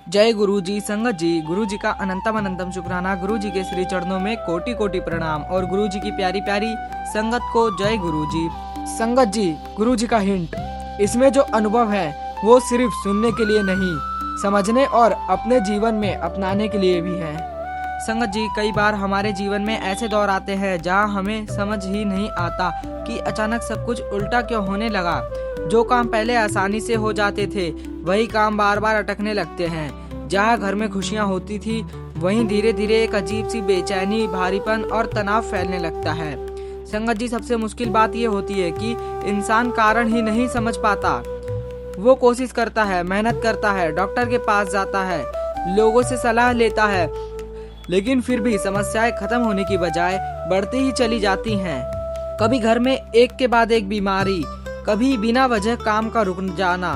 जय गुरु जी। संगत जी, गुरु जी का अनंतम अनंतम शुक्राना। गुरु जी के श्री चरणों में कोटि कोटि प्रणाम और गुरु जी की प्यारी प्यारी संगत को जय गुरु जी। संगत जी, गुरु जी का हिंट, इसमें जो अनुभव है वो सिर्फ सुनने के लिए नहीं, समझने और अपने जीवन में अपनाने के लिए भी है। संगत जी, कई बार हमारे जीवन में ऐसे दौर आते हैं जहां हमें समझ ही नहीं आता कि अचानक सब कुछ उल्टा क्यों होने लगा। जो काम पहले आसानी से हो जाते थे वही काम बार बार अटकने लगते हैं। जहां घर में खुशियां होती थी वहीं धीरे धीरे एक अजीब सी बेचैनी, भारीपन और तनाव फैलने लगता है। संगत जी, सबसे मुश्किल बात ये होती है कि इंसान कारण ही नहीं समझ पाता। वो कोशिश करता है, मेहनत करता है, डॉक्टर के पास जाता है, लोगों से सलाह लेता है, लेकिन फिर भी समस्याएं खत्म होने की बजाय बढ़ती ही चली जाती हैं। कभी घर में एक के बाद एक बीमारी, कभी बिना वजह काम का रुक जाना,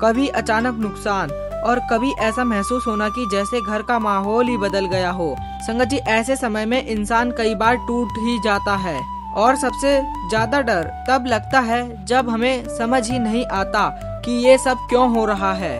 कभी अचानक नुकसान और कभी ऐसा महसूस होना कि जैसे घर का माहौल ही बदल गया हो। संगत जी, ऐसे समय में इंसान कई बार टूट ही जाता है और सबसे ज्यादा डर तब लगता है जब हमें समझ ही नहीं आता कि ये सब क्यों हो रहा है।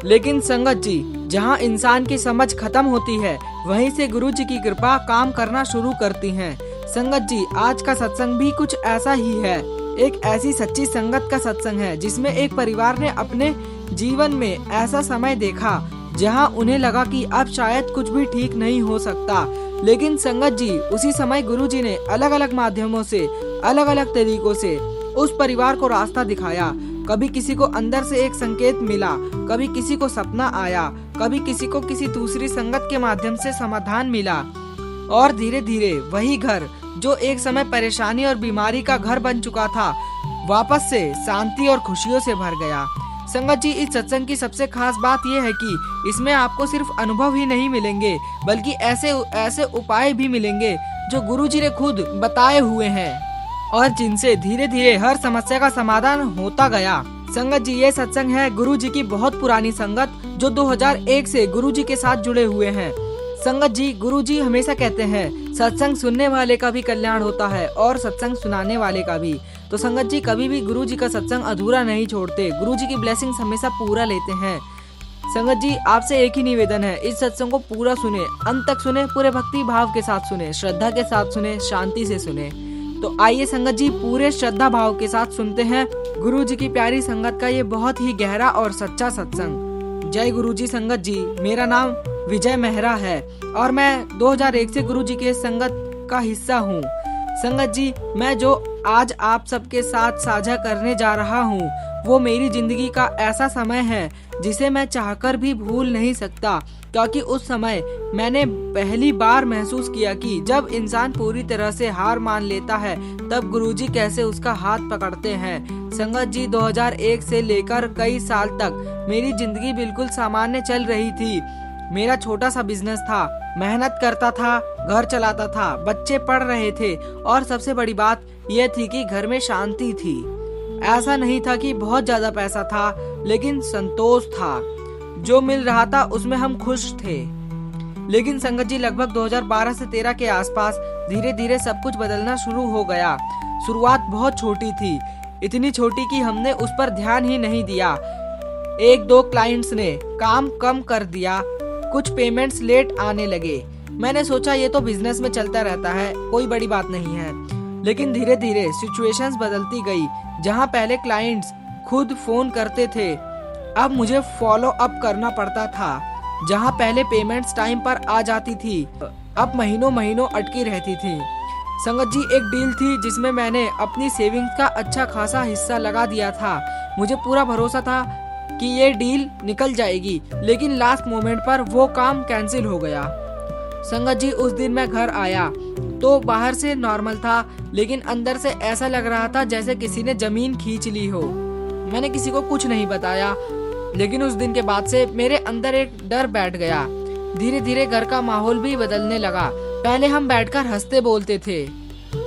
लेकिन संगत जी, जहाँ इंसान की समझ खत्म होती है वहीं से गुरु जी की कृपा काम करना शुरू करती है। संगत जी, आज का सत्संग भी कुछ ऐसा ही है। एक ऐसी सच्ची संगत का सत्संग है जिसमें एक परिवार ने अपने जीवन में ऐसा समय देखा जहां उन्हें लगा कि अब शायद कुछ भी ठीक नहीं हो सकता। लेकिन संगत जी, उसी समय गुरु जी ने अलग अलग माध्यमों से, अलग अलग तरीकों से उस परिवार को रास्ता दिखाया। कभी किसी को अंदर से एक संकेत मिला, कभी किसी को सपना आया, कभी किसी को किसी दूसरी संगत के माध्यम से समाधान मिला और धीरे धीरे वही घर जो एक समय परेशानी और बीमारी का घर बन चुका था वापस से शांति और खुशियों से भर गया। संगत जी, इस सत्संग की सबसे खास बात यह है कि इसमें आपको सिर्फ अनुभव ही नहीं मिलेंगे बल्कि ऐसे उपाय भी मिलेंगे जो गुरु जी ने खुद बताए हुए हैं और जिनसे धीरे धीरे हर समस्या का समाधान होता गया। संगत जी, ये सत्संग है गुरु जी की बहुत पुरानी संगत जो 2001 से गुरु जी के साथ जुड़े हुए हैं। संगत जी, गुरु जी हमेशा कहते हैं सत्संग सुनने वाले का भी कल्याण होता है और सत्संग सुनाने वाले का भी। तो संगत जी, कभी भी गुरु जी का सत्संग अधूरा नहीं छोड़ते, गुरु जी की ब्लेसिंग्स हमेशा पूरा लेते हैं। संगत जी, आपसे एक ही निवेदन है, इस सत्संग को पूरा सुने, अंत तक सुने, पूरे भक्ति भाव के साथ सुने, श्रद्धा के साथ सुने, शांति से सुने। तो आइए संगत जी, पूरे श्रद्धा भाव के साथ सुनते हैं गुरु जी की प्यारी संगत का ये बहुत ही गहरा और सच्चा सत्संग। जय गुरु जी। संगत जी, मेरा नाम विजय मेहरा है और मैं 2001 से गुरु जी के संगत का हिस्सा हूँ। संगत जी, मैं जो आज आप सबके साथ साझा करने जा रहा हूँ वो मेरी जिंदगी का ऐसा समय है जिसे मैं चाहकर भी भूल नहीं सकता, क्योंकि उस समय मैंने पहली बार महसूस किया कि जब इंसान पूरी तरह से हार मान लेता है तब गुरुजी कैसे उसका हाथ पकड़ते हैं। संगत जी, 2001 से लेकर कई साल तक मेरी जिंदगी बिल्कुल सामान्य चल रही थी। मेरा छोटा सा बिजनेस था, मेहनत करता था, घर चलाता था, बच्चे पढ़ रहे थे और सबसे बड़ी बात यह थी कि घर में शांति थी। ऐसा नहीं था कि बहुत ज्यादा पैसा था, लेकिन संतोष था। जो मिल रहा था उसमें हम खुश थे। लेकिन संगत जी, लगभग 2012 से 13 के आसपास धीरे धीरे सब कुछ बदलना शुरू हो गया। शुरुआत बहुत छोटी थी, इतनी छोटी कि हमने उस पर ध्यान ही नहीं दिया। एक दो क्लाइंट्स ने काम कम कर दिया, कुछ पेमेंट्स लेट आने लगे। मैंने सोचा ये तो बिजनेस में चलता रहता है, कोई बड़ी बात नहीं है। लेकिन धीरे धीरे सिचुएशंस बदलती गई। जहां पहले क्लाइंट्स खुद फोन करते थे, अब मुझे फॉलो अप करना पड़ता था। जहां पहले पेमेंट्स टाइम पर आ जाती थी, अब महीनों महीनों अटकी रहती थी। संगत जी, एक डील थी जिसमें मैंने अपनी सेविंग्स का अच्छा खासा हिस्सा लगा दिया था। मुझे पूरा भरोसा था कि ये डील निकल जाएगी, लेकिन लास्ट मोमेंट पर वो काम कैंसिल हो गया। संगत जी, उस दिन मैं घर आया तो बाहर से नॉर्मल था, लेकिन अंदर से ऐसा लग रहा था जैसे किसी ने जमीन खींच ली हो। मैंने किसी को कुछ नहीं बताया, लेकिन उस दिन के बाद से मेरे अंदर एक डर बैठ गया। धीरे धीरे घर का माहौल भी बदलने लगा। पहले हम बैठकर हंसते बोलते थे,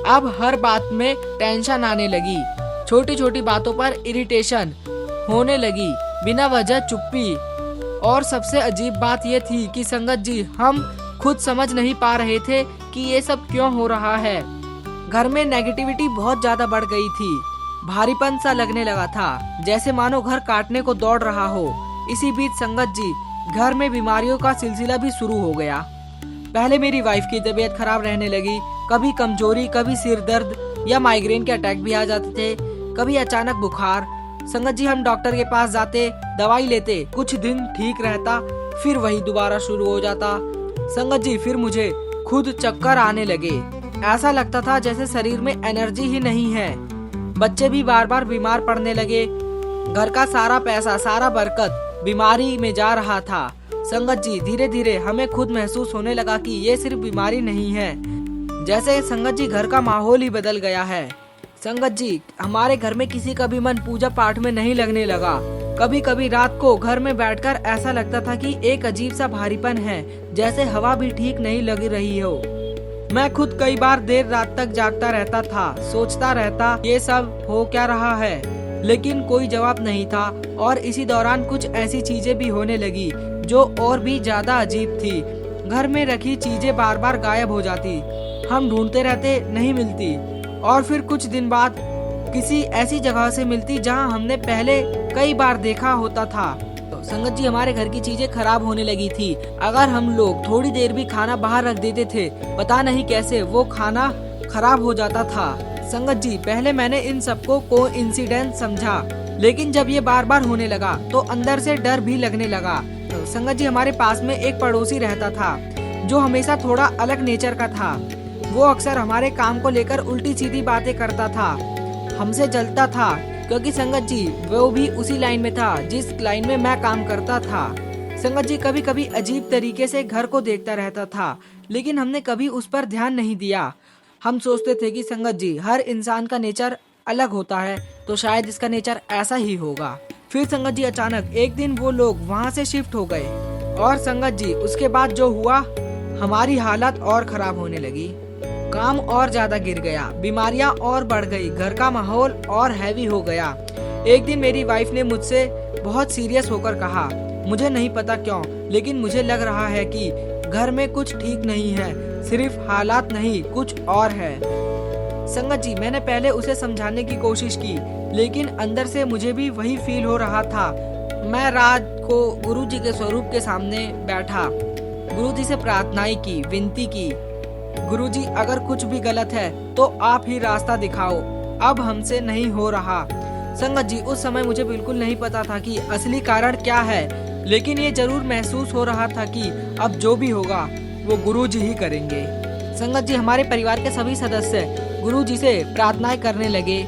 अब हर बात में टेंशन आने लगी। छोटी छोटी बातों पर इरिटेशन होने लगी, बिना वजह चुप्पी। और सबसे अजीब बात यह थी कि संगत जी, हम खुद समझ नहीं पा रहे थे कि ये सब क्यों हो रहा है। घर में नेगेटिविटी बहुत ज्यादा बढ़ गई थी। भारीपन सा लगने लगा था, जैसे मानो घर काटने को दौड़ रहा हो। इसी बीच संगत जी, घर में बीमारियों का सिलसिला भी शुरू हो गया। पहले मेरी वाइफ की तबीयत खराब रहने लगी, कभी कमजोरी, कभी सिर दर्द या माइग्रेन के अटैक भी आ जाते थे, कभी अचानक बुखार। संगत जी, हम डॉक्टर के पास जाते, दवाई लेते, कुछ दिन ठीक रहता, फिर वही दोबारा शुरू हो जाता। संगत जी, फिर मुझे खुद चक्कर आने लगे। ऐसा लगता था जैसे शरीर में एनर्जी ही नहीं है। बच्चे भी बार बार बीमार पड़ने लगे। घर का सारा पैसा, सारा बरकत बीमारी में जा रहा था। संगत जी, धीरे धीरे हमें खुद महसूस होने लगा कि ये सिर्फ बीमारी नहीं है, जैसे संगत जी घर का माहौल ही बदल गया है। संगत जी, हमारे घर में किसी का भी मन पूजा पाठ में नहीं लगने लगा। कभी कभी रात को घर में बैठकर ऐसा लगता था कि एक अजीब सा भारीपन है, जैसे हवा भी ठीक नहीं लग रही हो। मैं खुद कई बार देर रात तक जागता रहता था, सोचता रहता ये सब हो क्या रहा है, लेकिन कोई जवाब नहीं था। और इसी दौरान कुछ ऐसी चीजें भी होने लगी जो और भी ज्यादा अजीब थी। घर में रखी चीजें बार बार गायब हो जाती, हम ढूंढते रहते, नहीं मिलती, और फिर कुछ दिन बाद किसी ऐसी जगह से मिलती जहां हमने पहले कई बार देखा होता था। तो संगत जी, हमारे घर की चीजें खराब होने लगी थी। अगर हम लोग थोड़ी देर भी खाना बाहर रख देते थे, पता नहीं कैसे वो खाना खराब हो जाता था। संगत जी, पहले मैंने इन सबको कोइंसिडेंस समझा, लेकिन जब ये बार बार होने लगा तो अंदर से डर भी लगने लगा। तो संगत जी, हमारे पास में एक पड़ोसी रहता था जो हमेशा थोड़ा अलग नेचर का था। वो अक्सर हमारे काम को लेकर उल्टी सीधी बातें करता था, हमसे जलता था, क्योंकि संगत जी वो भी उसी लाइन में था जिस लाइन में मैं काम करता था। संगत जी, कभी कभी अजीब तरीके से घर को देखता रहता था, लेकिन हमने कभी उस पर ध्यान नहीं दिया। हम सोचते थे कि संगत जी हर इंसान का नेचर अलग होता है, तो शायद इसका नेचर ऐसा ही होगा। फिर संगत जी अचानक एक दिन वो लोग वहाँ से शिफ्ट हो गए, और संगत जी उसके बाद जो हुआ, हमारी हालत और खराब होने लगी। काम और ज्यादा गिर गया, बीमारियां और बढ़ गई, घर का माहौल और हैवी हो गया। एक दिन मेरी वाइफ ने मुझसे बहुत सीरियस होकर कहा, मुझे नहीं पता क्यों, लेकिन मुझे लग रहा है कि घर में कुछ ठीक नहीं है, सिर्फ हालात नहीं, कुछ और है। संगत जी, मैंने पहले उसे समझाने की कोशिश की, लेकिन अंदर से मुझे भी वही फील हो रहा था। मैं रात को गुरुजी के स्वरूप के सामने बैठा, गुरुजी से प्रार्थनाएं की, विनती की, गुरुजी अगर कुछ भी गलत है तो आप ही रास्ता दिखाओ, अब हमसे नहीं हो रहा। संगत जी, उस समय मुझे बिल्कुल नहीं पता था कि असली कारण क्या है, लेकिन ये जरूर महसूस हो रहा था कि अब जो भी होगा वो गुरुजी ही करेंगे। संगत जी, हमारे परिवार के सभी सदस्य गुरुजी से प्रार्थनाएं करने लगे,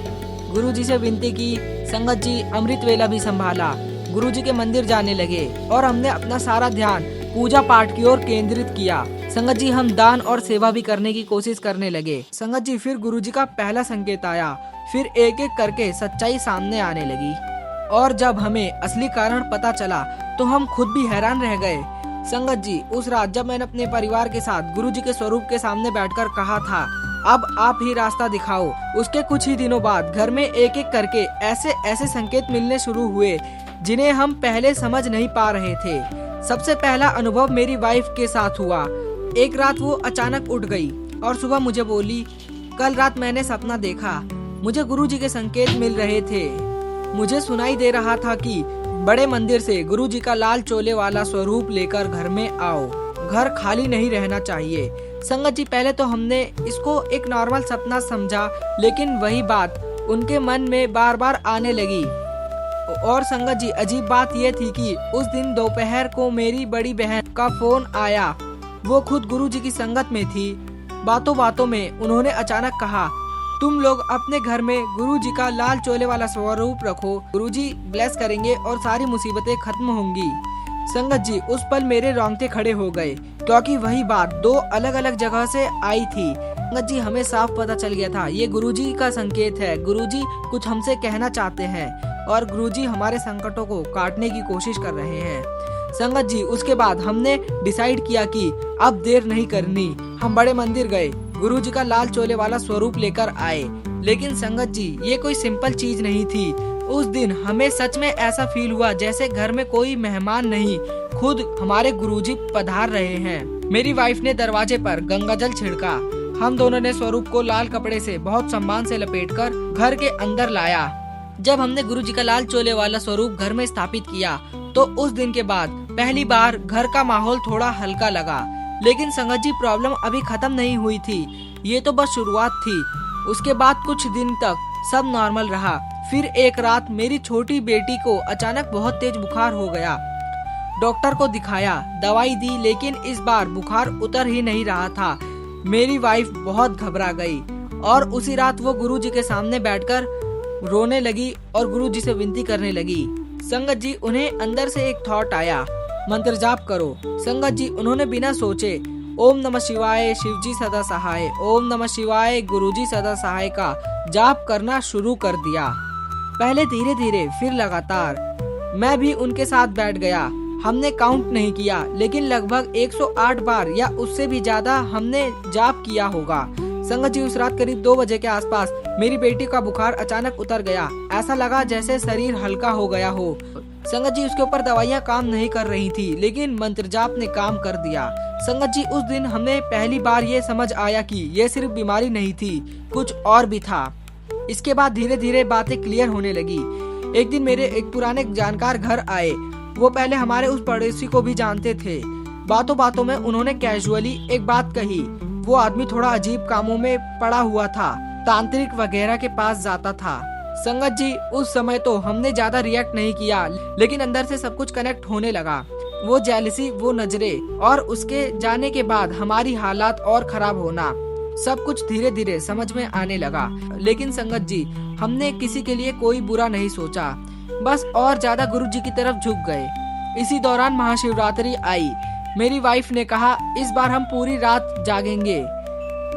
गुरुजी से विनती की। संगत जी, अमृत वेला भी संभाला, गुरुजी के मंदिर जाने लगे, और हमने अपना सारा ध्यान पूजा पाठ की ओर केंद्रित किया। संगत जी, हम दान और सेवा भी करने की कोशिश करने लगे। संगत जी, फिर गुरुजी का पहला संकेत आया, फिर एक एक करके सच्चाई सामने आने लगी, और जब हमें असली कारण पता चला तो हम खुद भी हैरान रह गए। संगत जी, उस रात जब मैंने अपने परिवार के साथ गुरुजी के स्वरूप के सामने बैठकर कहा था, अब आप ही रास्ता दिखाओ, उसके कुछ ही दिनों बाद घर में एक एक करके ऐसे ऐसे संकेत मिलने शुरू हुए जिन्हें हम पहले समझ नहीं पा रहे थे। सबसे पहला अनुभव मेरी वाइफ के साथ हुआ। एक रात वो अचानक उठ गई और सुबह मुझे बोली, कल रात मैंने सपना देखा, मुझे गुरुजी के संकेत मिल रहे थे। मुझे सुनाई दे रहा था कि बड़े मंदिर से गुरुजी का लाल चोले वाला स्वरूप लेकर घर में आओ, घर खाली नहीं रहना चाहिए। संगत जी, पहले तो हमने इसको एक नॉर्मल सपना समझा, लेकिन वही बात उनके मन में बार बार आने लगी। और संगत जी, अजीब बात यह थी कि उस दिन दोपहर को मेरी बड़ी बहन का फोन आया। वो खुद गुरुजी की संगत में थी। बातों बातों में उन्होंने अचानक कहा, तुम लोग अपने घर में गुरुजी का लाल चोले वाला स्वरूप रखो, गुरुजी ब्लेस करेंगे और सारी मुसीबतें खत्म होंगी। संगत जी, उस पल मेरे रोंगटे खड़े हो गए, क्योंकि वही बात दो अलग अलग जगह से आई थी। संगत जी, हमें साफ पता चल गया था ये गुरुजी का संकेत है, गुरुजी कुछ हमसे कहना चाहते हैं, और गुरुजी हमारे संकटों को काटने की कोशिश कर रहे हैं। संगत जी, उसके बाद हमने डिसाइड किया कि अब देर नहीं करनी। हम बड़े मंदिर गए, गुरुजी का लाल चोले वाला स्वरूप लेकर आए। लेकिन संगत जी, ये कोई सिंपल चीज नहीं थी। उस दिन हमें सच में ऐसा फील हुआ जैसे घर में कोई मेहमान नहीं, खुद हमारे गुरुजी पधार रहे हैं। मेरी वाइफ ने दरवाजे पर गंगा जल छिड़का। हम दोनों ने स्वरूप को लाल कपड़े से बहुत सम्मान से लपेटकर घर के अंदर लाया। जब हमने गुरुजी का लाल चोले वाला स्वरूप घर में स्थापित किया तो उस दिन के बाद पहली बार घर का माहौल थोड़ा हल्का लगा। लेकिन संगत जी प्रॉब्लम अभी खत्म नहीं हुई थी, ये तो बस शुरुआत थी। उसके बाद कुछ दिन तक सब नॉर्मल रहा। फिर एक रात मेरी छोटी बेटी को अचानक बहुत तेज बुखार हो गया। डॉक्टर को दिखाया, दवाई दी, लेकिन इस बार बुखार उतर ही नहीं रहा था। मेरी वाइफ बहुत घबरा गई और उसी रात वो गुरुजी के सामने बैठकर रोने लगी और गुरुजी से विनती करने लगी। संगत जी, उन्हें अंदर से एक थॉट आया, मंत्र जाप करो। संगत जी, उन्होंने बिना सोचे ओम नमः शिवाय शिवजी सदा सहाय, ओम नमः शिवाय गुरुजी सदा सहाय का जाप करना शुरू कर दिया। पहले धीरे धीरे, फिर लगातार। मैं भी उनके साथ बैठ गया। हमने काउंट नहीं किया, लेकिन लगभग 108 बार या उससे भी ज्यादा हमने जाप किया होगा। संगत जी, उस रात करीब 2 बजे के आसपास मेरी बेटी का बुखार अचानक उतर गया। ऐसा लगा जैसे शरीर हल्का हो गया हो। संगत जी, उसके ऊपर दवाइयाँ काम नहीं कर रही थी, लेकिन मंत्र जाप ने काम कर दिया। संगत जी, उस दिन हमें पहली बार ये समझ आया कि ये सिर्फ बीमारी नहीं थी, कुछ और भी था। इसके बाद धीरे धीरे बातें क्लियर होने लगी। एक दिन मेरे एक पुराने जानकार घर आए। वो पहले हमारे उस पड़ोसी को भी जानते थे। बातों बातों में उन्होंने कैजुअली एक बात कही। वो आदमी थोड़ा अजीब कामों में पड़ा हुआ था, तांत्रिक वगैरह के पास जाता था। संगत जी, उस समय तो हमने ज्यादा रिएक्ट नहीं किया, लेकिन अंदर से सब कुछ कनेक्ट होने लगा। वो जेलसी, वो नजरें और उसके जाने के बाद हमारी हालात और खराब होना, सब कुछ धीरे धीरे समझ में आने लगा। लेकिन संगत जी, हमने किसी के लिए कोई बुरा नहीं सोचा, बस और ज्यादा गुरु जी की तरफ झुक गए। इसी दौरान महाशिवरात्रि आई। मेरी वाइफ ने कहा, इस बार हम पूरी रात जागेंगे।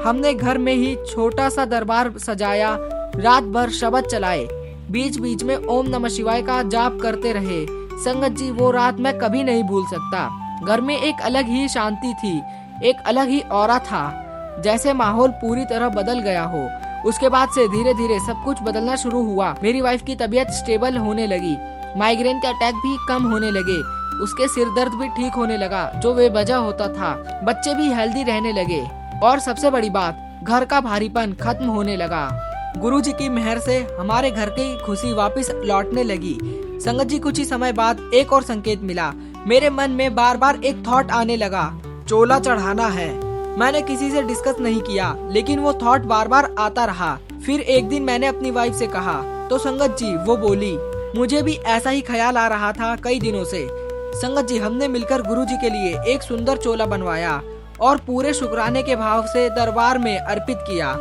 हमने घर में ही छोटा सा दरबार सजाया, रात भर शब्द चलाए, बीच बीच में ओम नमः शिवाय का जाप करते रहे। संगत जी, वो रात मैं कभी नहीं भूल सकता। घर में एक अलग ही शांति थी, एक अलग ही ऑरा था, जैसे माहौल पूरी तरह बदल गया हो। उसके बाद से धीरे धीरे सब कुछ बदलना शुरू हुआ। मेरी वाइफ की तबीयत स्टेबल होने लगी, माइग्रेन के अटैक भी कम होने लगे, उसके सिर दर्द भी ठीक होने लगा जो बेवजह होता था। बच्चे भी हेल्दी रहने लगे और सबसे बड़ी बात, घर का भारीपन खत्म होने लगा। गुरुजी की मेहर से हमारे घर की खुशी वापस लौटने लगी। संगत जी, कुछ ही समय बाद एक और संकेत मिला। मेरे मन में बार बार एक थॉट आने लगा, चोला चढ़ाना है। मैंने किसी से डिस्कस नहीं किया, लेकिन वो थॉट बार बार आता रहा। फिर एक दिन मैंने अपनी वाइफ से कहा तो संगत जी वो बोली, मुझे भी ऐसा ही ख्याल आ रहा था कई दिनों से। संगत जी, हमने मिलकर गुरुजी के लिए एक सुंदर चोला बनवाया और पूरे शुक्राने के भाव से दरबार में अर्पित किया।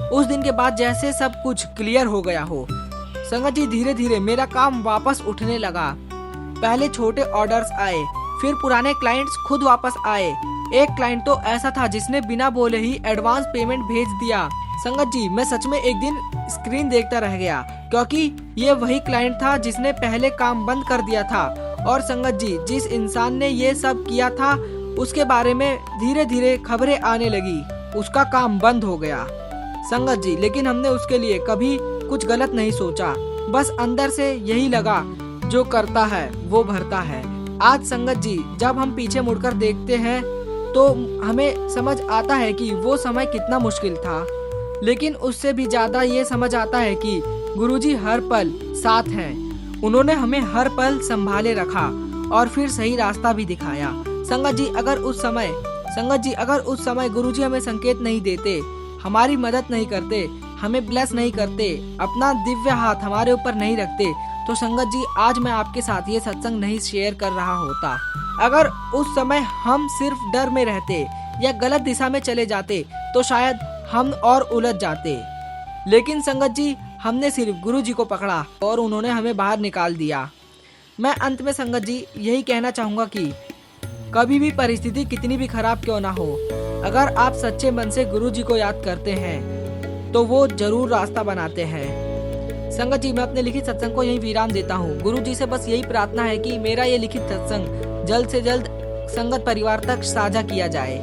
उस दिन के बाद जैसे सब कुछ क्लियर हो गया हो। संगत जी, धीरे धीरे मेरा काम वापस उठने लगा। पहले छोटे ऑर्डर्स आए, फिर पुराने क्लाइंट्स खुद वापस आए। एक क्लाइंट तो ऐसा था जिसने बिना बोले ही एडवांस पेमेंट भेज दिया। संगत जी, मैं सच में एक दिन स्क्रीन देखता रह गया, क्योंकि ये वही क्लाइंट था जिसने पहले काम बंद कर दिया था। और संगत जी, जिस इंसान ने ये सब किया था उसके बारे में धीरे धीरे खबरें आने लगी, उसका काम बंद हो गया। संगत जी, लेकिन हमने उसके लिए कभी कुछ गलत नहीं सोचा, बस अंदर से यही लगा, जो करता है वो भरता है। आज संगत जी, जब हम पीछे मुड़कर देखते हैं तो हमें समझ आता है कि वो समय कितना मुश्किल था, लेकिन उससे भी ज्यादा ये समझ आता है कि गुरुजी हर पल साथ हैं। उन्होंने हमें हर पल संभाले रखा और फिर सही रास्ता भी दिखाया। संगत जी, अगर उस समय गुरुजी हमें संकेत नहीं देते, हमारी मदद नहीं करते, हमें ब्लेस नहीं करते, अपना दिव्य हाथ हमारे ऊपर नहीं रखते, तो संगत जी आज मैं आपके साथ ये सत्संग नहीं शेयर कर रहा होता। अगर उस समय हम सिर्फ डर में रहते या गलत दिशा में चले जाते तो शायद हम और उलझ जाते। लेकिन संगत जी, हमने सिर्फ गुरुजी को पकड़ा और उन्होंने हमें बाहर निकाल दिया। मैं अंत में संगत जी यही कहना चाहूँगा कि कभी भी परिस्थिति कितनी भी खराब क्यों ना हो, अगर आप सच्चे मन से गुरुजी को याद करते हैं तो वो जरूर रास्ता बनाते हैं। संगत जी, मैं अपने लिखित सत्संग को यही विराम देता हूँ। गुरुजी से बस यही प्रार्थना है कि मेरा ये लिखित सत्संग जल्द से जल्द संगत परिवार तक साझा किया जाए।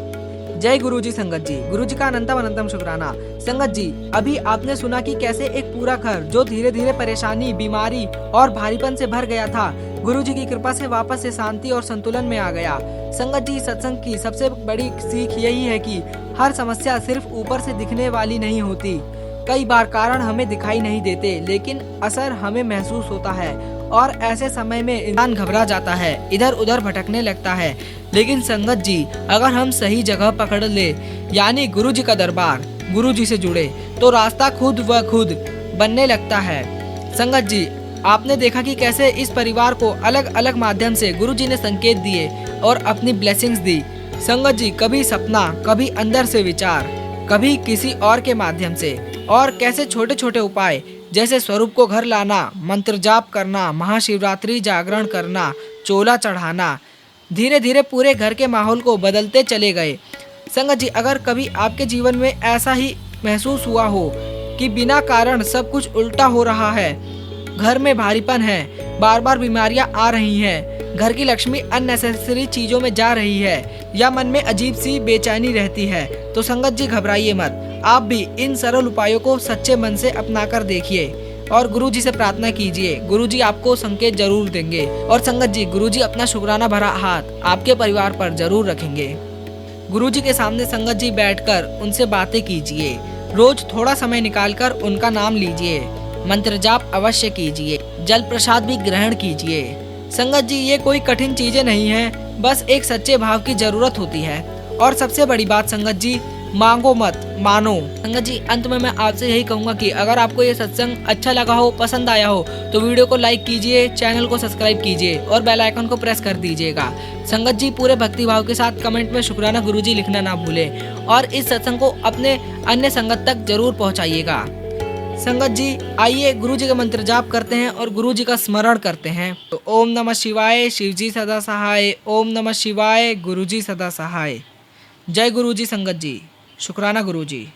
जय गुरुजी। संगत जी, गुरुजी का अनंतम अनंतम शुक्राना। संगत जी, अभी आपने सुना कि कैसे एक पूरा घर जो धीरे धीरे परेशानी, बीमारी और भारीपन से भर गया था, गुरुजी की कृपा से वापस से शांति और संतुलन में आ गया। संगत जी, सत्संग की सबसे बड़ी सीख यही है कि हर समस्या सिर्फ ऊपर से दिखने वाली नहीं होती। कई बार कारण हमें दिखाई नहीं देते, लेकिन असर हमें महसूस होता है और ऐसे समय में इंसान घबरा जाता है, इधर उधर भटकने लगता है। लेकिन संगत जी, अगर हम सही जगह पकड़ ले, यानी गुरु जी का दरबार, गुरु जी से जुड़े, तो रास्ता खुद व खुद बनने लगता है। संगत जी, आपने देखा कि कैसे इस परिवार को अलग अलग माध्यम से गुरु जी ने संकेत दिए और अपनी ब्लेसिंग्स दी। संगत जी, कभी सपना, कभी अंदर से विचार, कभी किसी और के माध्यम से, और कैसे छोटे छोटे उपाय जैसे स्वरूप को घर लाना, मंत्र जाप करना, महाशिवरात्रि जागरण करना, चोला चढ़ाना, धीरे धीरे पूरे घर के माहौल को बदलते चले गए। संगत जी, अगर कभी आपके जीवन में ऐसा ही महसूस हुआ हो कि बिना कारण सब कुछ उल्टा हो रहा है, घर में भारीपन है, बार बार बीमारियां आ रही हैं, घर की लक्ष्मी अननेसेसरी चीजों में जा रही है, या मन में अजीब सी बेचैनी रहती है, तो संगत जी घबराइए मत। आप भी इन सरल उपायों को सच्चे मन से अपनाकर देखिए और गुरु जी से प्रार्थना कीजिए। गुरु जी आपको संकेत जरूर देंगे। और संगत जी, गुरु जी अपना शुक्राना भरा हाथ आपके परिवार पर जरूर रखेंगे। गुरु जी के सामने संगत जी बैठकर उनसे बातें कीजिए। रोज थोड़ा समय निकालकर उनका नाम लीजिए, मंत्र जाप अवश्य कीजिए, जल प्रसाद भी ग्रहण कीजिए। संगत जी, ये कोई कठिन चीजें नहीं है, बस एक सच्चे भाव की जरूरत होती है। और सबसे बड़ी बात संगत जी, मांगो मत, मानो। संगत जी, अंत में मैं आपसे यही कहूंगा कि अगर आपको ये सत्संग अच्छा लगा हो, पसंद आया हो, तो वीडियो को लाइक कीजिए, चैनल को सब्सक्राइब कीजिए और बेल आइकन को प्रेस कर दीजिएगा। संगत जी, पूरे भक्ति भाव के साथ कमेंट में शुक्राना गुरुजी लिखना ना भूलें और इस सत्संग को अपने अन्य संगत तक जरूर पहुँचाइएगा। संगत जी, आइए गुरु जी का मंत्र जाप करते हैं और गुरु जी का स्मरण करते हैं। तो ओम नमः शिवाय, शिव जी सदा सहाय। ओम नमः शिवाय, गुरु जी सदा सहाय। जय गुरु जी। संगत जी, शुक्राना गुरु जी।